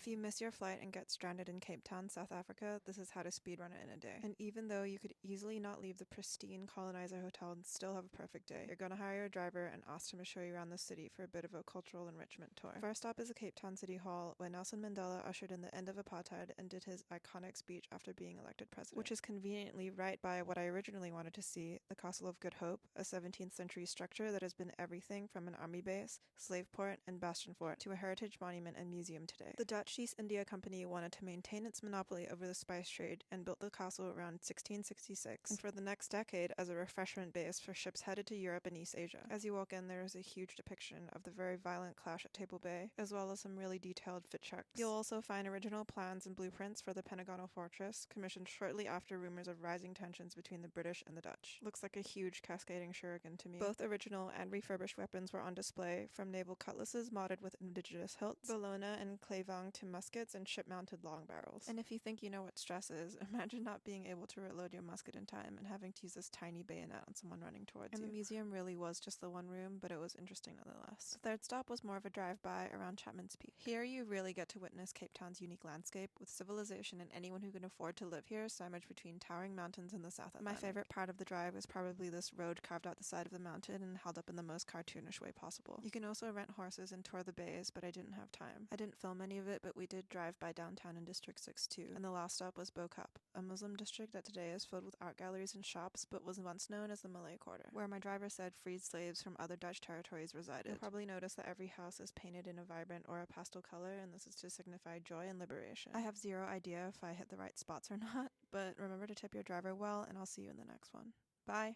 If you miss your flight and get stranded in Cape Town, South Africa, this is how to speedrun it in a day. And even though you could easily not leave the pristine Colonizer Hotel and still have a perfect day, you're gonna hire a driver and ask him to show you around the city for a bit of a cultural enrichment tour. First stop is the Cape Town City Hall, where Nelson Mandela ushered in the end of apartheid and did his iconic speech after being elected president, which is conveniently right by what I originally wanted to see, the Castle of Good Hope, a 17th century structure that has been everything from an army base, slave port, and bastion fort to a heritage monument and museum today. The Dutch East India Company wanted to maintain its monopoly over the spice trade and built the castle around 1666, and for the next decade as a refreshment base for ships headed to Europe and East Asia. As you walk in, there is a huge depiction of the very violent clash at Table Bay, as well as some really detailed fit checks. You'll also find original plans and blueprints for the Pentagonal Fortress, commissioned shortly after rumors of rising tensions between the British and the Dutch. Looks like a huge cascading shuriken to me. Both original and refurbished weapons were on display, from naval cutlasses modded with indigenous hilts, Bellona and Clavang to muskets and ship-mounted long barrels. And if you think you know what stress is, imagine not being able to reload your musket in time and having to use this tiny bayonet on someone running towards you. And the museum really was just the one room, but it was interesting nonetheless. The third stop was more of a drive-by around Chapman's Peak. Here you really get to witness Cape Town's unique landscape, with civilization and anyone who can afford to live here sandwiched between towering mountains in the South Atlantic. My favorite part of the drive was probably this road carved out the side of the mountain and held up in the most cartoonish way possible. You can also rent horses and tour the bays, but I didn't have time. I didn't film any of it, but we did drive by downtown in District 6 too, and the last stop was Bo Kaap, a Muslim district that today is filled with art galleries and shops, but was once known as the Malay Quarter, where my driver said freed slaves from other Dutch territories resided. You'll probably notice that every house is painted in a vibrant or a pastel color, and this is to signify joy and liberation. I have zero idea if I hit the right spots or not, but remember to tip your driver well, and I'll see you in the next one. Bye!